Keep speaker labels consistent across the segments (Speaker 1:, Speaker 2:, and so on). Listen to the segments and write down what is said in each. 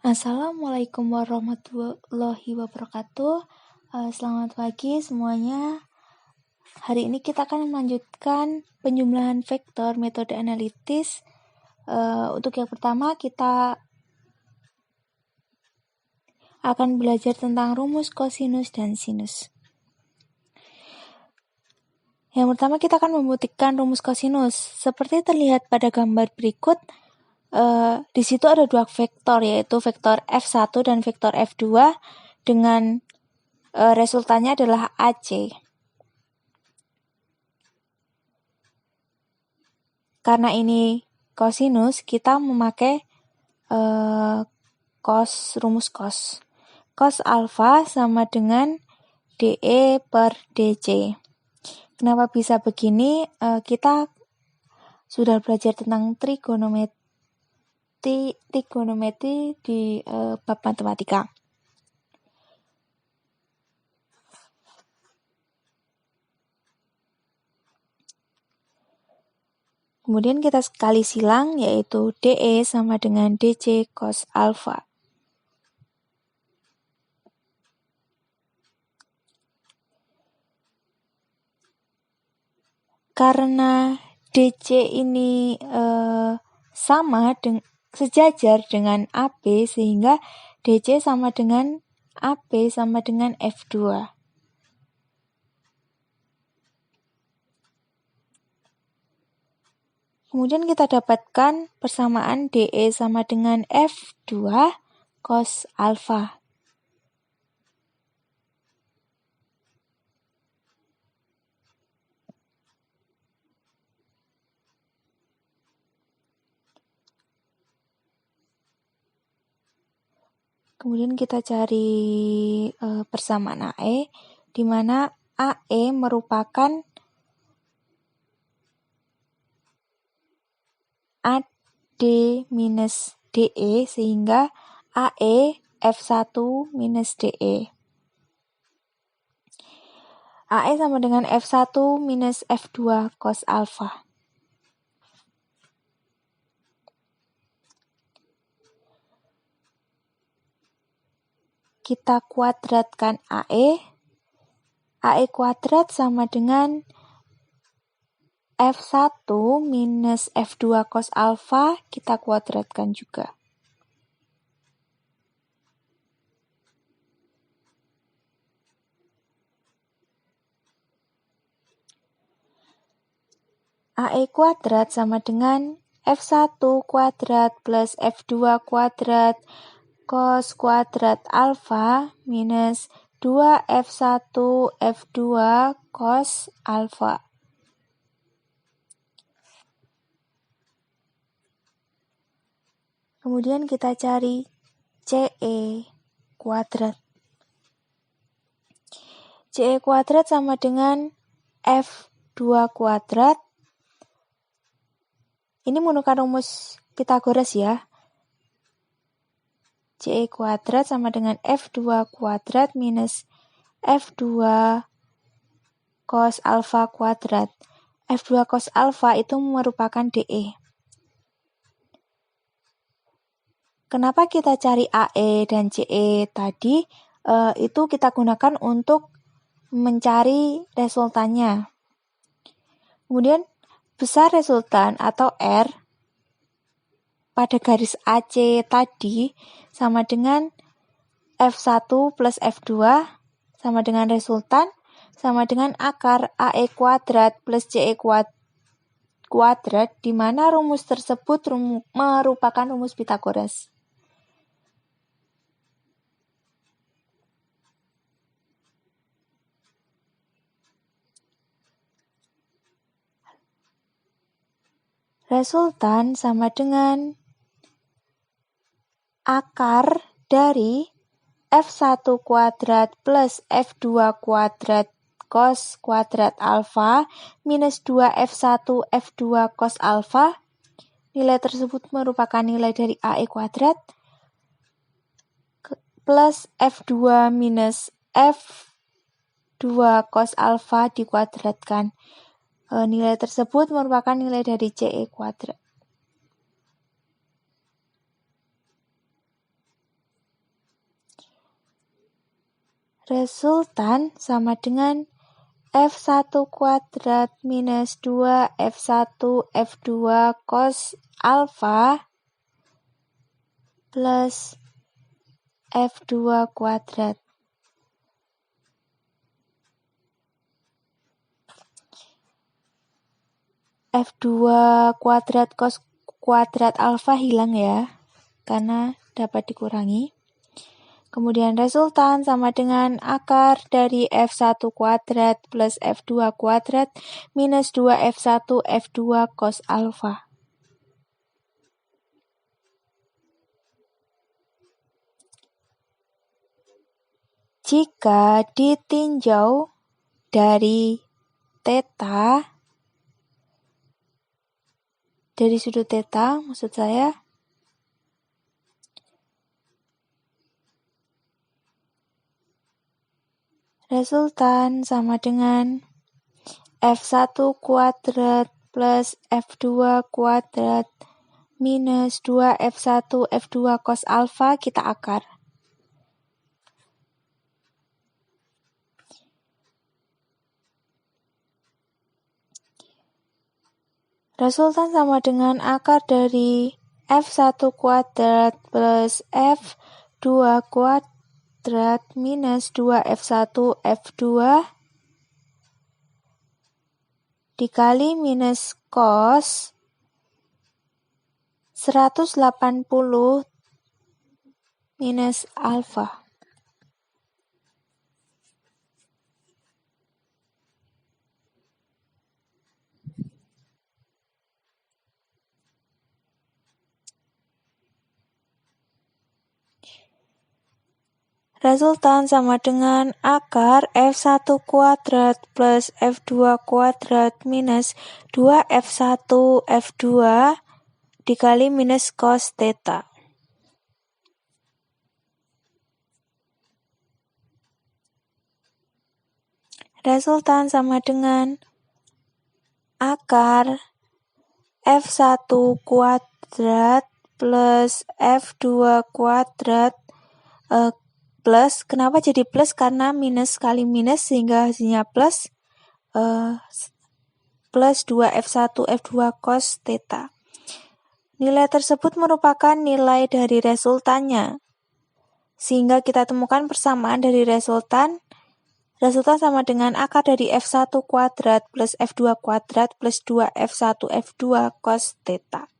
Speaker 1: Assalamualaikum warahmatullahi wabarakatuh. Selamat pagi semuanya. Hari ini kita akan melanjutkan penjumlahan vektor metode analitis. Untuk yang pertama kita akan belajar tentang rumus kosinus dan sinus. Yang pertama kita akan membuktikan rumus kosinus. Seperti terlihat pada gambar berikut, di situ ada dua vektor, yaitu vektor F1 dan vektor F2 dengan resultannya adalah AC. Karena ini kosinus, kita memakai rumus cos. Cos alfa sama dengan DE per DC. Kenapa bisa begini? Kita sudah belajar tentang trigonometri di bab matematika. Kemudian kita sekali silang, yaitu DE sama dengan DC cos alfa. Karena DC ini sejajar dengan AB, sehingga DC sama dengan AB sama dengan F2. Kemudian kita dapatkan persamaan DE sama dengan F2 cos alfa. Kemudian kita cari persamaan AE, di mana AE merupakan AD minus DE, sehingga AE F1 minus DE. AE sama dengan F1 minus F2 cos alfa. Kita kuadratkan AE kuadrat sama dengan F1 minus F2 cos alfa, kita kuadratkan juga. AE kuadrat sama dengan F1 kuadrat plus F2 kuadrat cos kuadrat alfa minus 2F1 F2 cos alfa. Kemudian kita cari CE kuadrat. CE kuadrat sama dengan F2 kuadrat. Ini menggunakan rumus Pythagoras ya. CE kuadrat sama dengan F2 kuadrat minus F2 cos alfa kuadrat. F2 cos alfa itu merupakan DE. Kenapa kita cari AE dan CE tadi? Itu kita gunakan untuk mencari resultannya. Kemudian besar resultan atau R pada garis AC tadi sama dengan F1 plus F2 sama dengan resultan sama dengan akar AE kuadrat plus CE kuadrat, di mana rumus tersebut merupakan rumus Pythagoras. Resultan sama dengan akar dari F1 kuadrat plus F2 kuadrat cos kuadrat alfa minus 2F1 F2 cos alfa. Nilai tersebut merupakan nilai dari AE kuadrat plus F2 minus F2 cos alfa dikuadratkan. Nilai tersebut merupakan nilai dari CE kuadrat. Resultan sama dengan F1 kuadrat minus 2 F1 F2 cos alfa plus F2 kuadrat. F2 kuadrat cos kuadrat alfa hilang ya, karena dapat dikurangi. Kemudian resultan sama dengan akar dari F1 kuadrat plus F2 kuadrat minus 2F1 F2 cos alfa. Jika ditinjau dari theta, dari sudut theta maksud saya, resultan sama dengan F1 kuadrat plus F2 kuadrat minus 2F1 F2 cos alfa, kita akar. Resultan sama dengan akar dari F1 kuadrat plus F2 kuadrat minus 2F1 F2 dikali minus cos 180 minus alfa. Resultan sama dengan akar F1 kuadrat plus F2 kuadrat minus 2F1 F2 dikali minus cos theta. Resultan sama dengan akar F1 kuadrat plus F2 kuadrat plus, kenapa jadi plus? Karena minus kali minus sehingga hasilnya plus, plus 2F1 F2 cos theta. Nilai tersebut merupakan nilai dari resultannya, sehingga kita temukan persamaan dari resultan. Resultan sama dengan akar dari F1 kuadrat plus F2 kuadrat plus 2F1 F2 cos theta.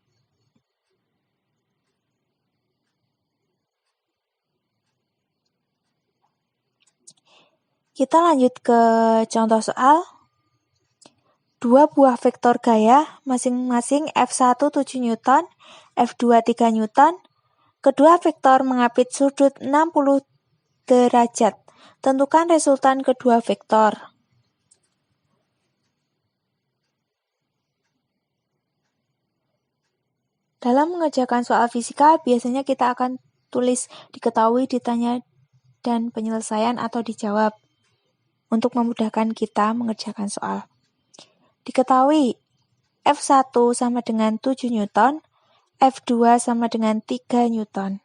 Speaker 1: Kita lanjut ke contoh soal. Dua buah vektor gaya, masing-masing F1 7 Newton, F2 3 Newton. Kedua vektor mengapit sudut 60 derajat. Tentukan resultan kedua vektor. Dalam mengerjakan soal fisika, biasanya kita akan tulis diketahui, ditanya, dan penyelesaian atau dijawab untuk memudahkan kita mengerjakan soal. Diketahui F1 sama dengan 7 Newton, F2 sama dengan 3 Newton.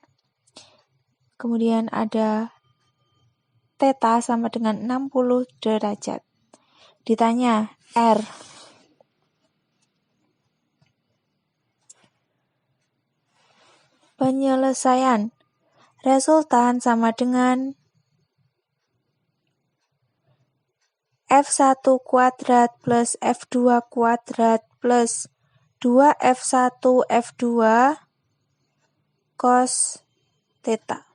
Speaker 1: Kemudian ada theta sama dengan 60 derajat. Ditanya R. Penyelesaian. Resultan sama dengan F1 kuadrat plus F2 kuadrat plus 2F1 F2 cos theta.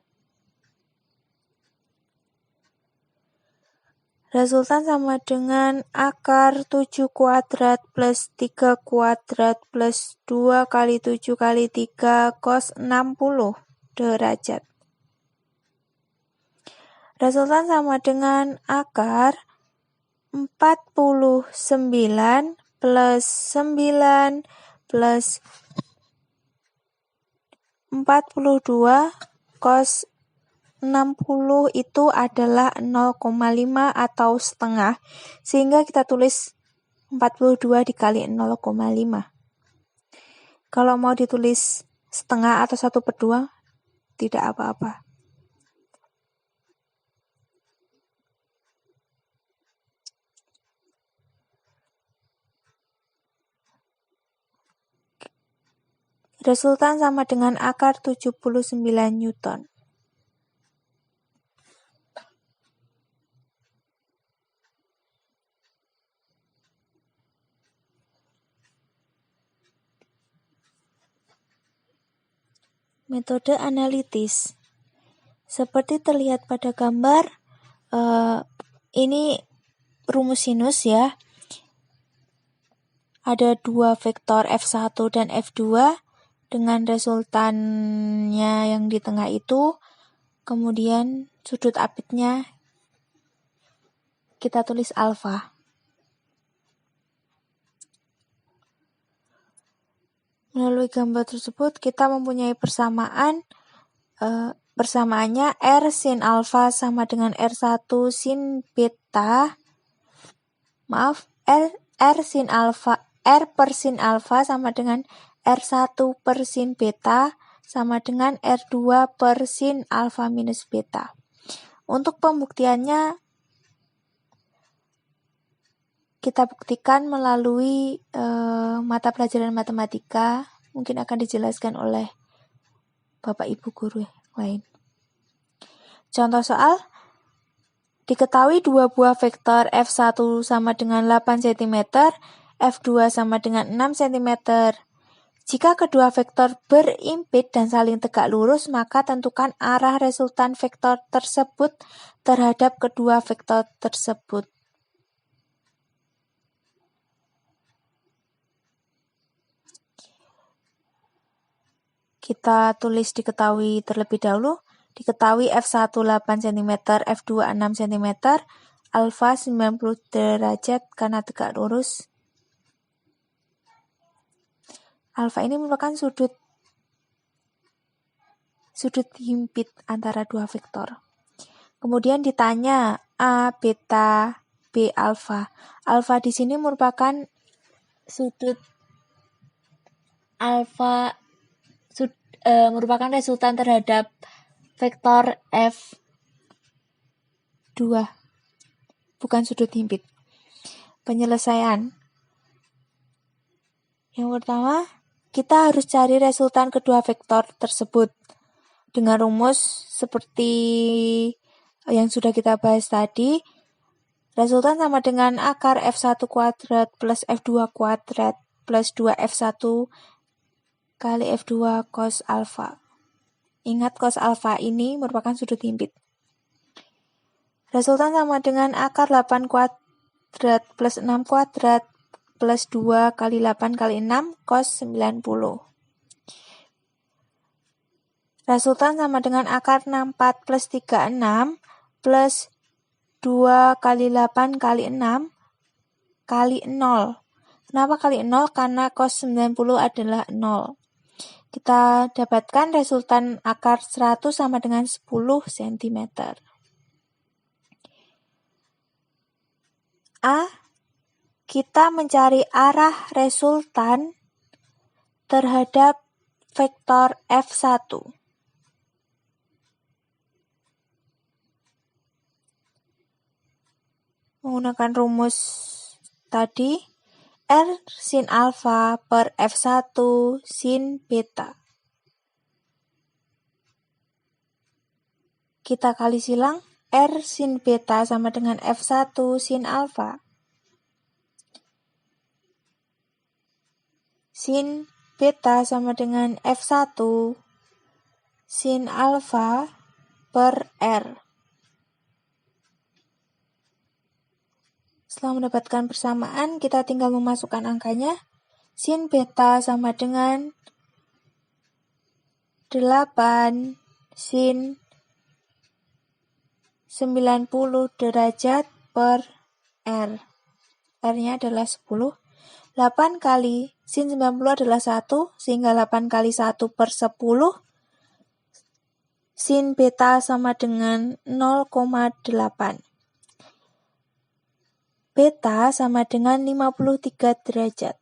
Speaker 1: Resultan sama dengan akar 7 kuadrat plus 3 kuadrat plus 2 kali 7 kali 3 cos 60 derajat. Resultan sama dengan akar 49 plus 9 plus 42 cos 60 itu adalah 0,5 atau setengah, sehingga kita tulis 42 dikali 0,5. Kalau mau ditulis setengah atau 1/2, tidak apa-apa. Resultan sama dengan akar 79 Newton. Metode analitis. Seperti terlihat pada gambar, ini rumus sinus ya. Ada dua vektor F1 dan F2 dengan resultannya yang di tengah itu. Kemudian sudut apitnya kita tulis alfa. Melalui gambar tersebut kita mempunyai persamaan, persamaannya R sin alfa sama dengan R1 sin beta. R sin alfa, R per sin alfa sama dengan R1 per sin beta sama dengan R2 per sin alfa minus beta. Untuk pembuktiannya kita buktikan melalui mata pelajaran matematika, mungkin akan dijelaskan oleh Bapak Ibu guru lain. Contoh soal, diketahui dua buah vektor F1 sama dengan 8 cm, F2 sama dengan 6 cm. Jika kedua vektor berimpit dan saling tegak lurus, maka tentukan arah resultan vektor tersebut terhadap kedua vektor tersebut. Kita tulis diketahui terlebih dahulu. Diketahui F1 8 cm, F2 6 cm, alfa 90 derajat karena tegak lurus. Alfa ini merupakan sudut himpit antara dua vektor. Kemudian ditanya A, beta, B, alfa. Alfa di sini merupakan sudut alfa, merupakan resultan terhadap vektor F2, bukan sudut himpit. Penyelesaian. Yang pertama, kita harus cari resultan kedua vektor tersebut dengan rumus seperti yang sudah kita bahas tadi. Resultan sama dengan akar F1 kuadrat plus F2 kuadrat plus 2F1 kali F2 cos alfa. Ingat, cos alfa ini merupakan sudut himpit. Resultan sama dengan akar 8 kuadrat plus 6 kuadrat plus 2 kali 8 kali 6 cos 90. Resultan sama dengan akar 64 plus 36 plus 2 kali 8 kali 6 kali 0. Kenapa kali 0? Karena cos 90 adalah 0. Kita dapatkan resultan akar 100 sama dengan 10 cm. A. Kita mencari arah resultan terhadap vektor F1. Menggunakan rumus tadi, R sin alfa per F1 sin beta. Kita kali silang, R sin beta sama dengan F1 sin alfa. Sin beta sama dengan F1 sin alfa per R. Setelah mendapatkan persamaan, kita tinggal memasukkan angkanya. Sin beta sama dengan 8 sin 90 derajat per R. R-nya adalah 10. 8 kali sin 90 adalah 1, sehingga 8 kali 1 per 10. Sin beta sama dengan 0,8. Beta sama dengan 53 derajat.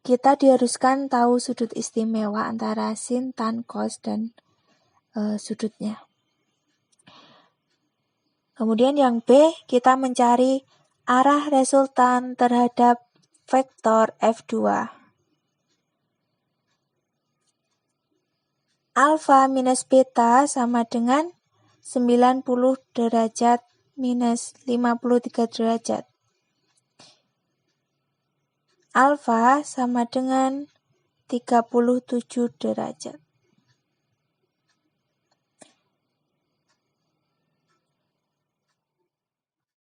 Speaker 1: Kita diharuskan tahu sudut istimewa antara sin, tan, cos, dan sudutnya. Kemudian yang B, kita mencari arah resultan terhadap vektor F2. Alfa minus beta sama dengan 90 derajat minus 53 derajat. Alfa sama dengan 37 derajat.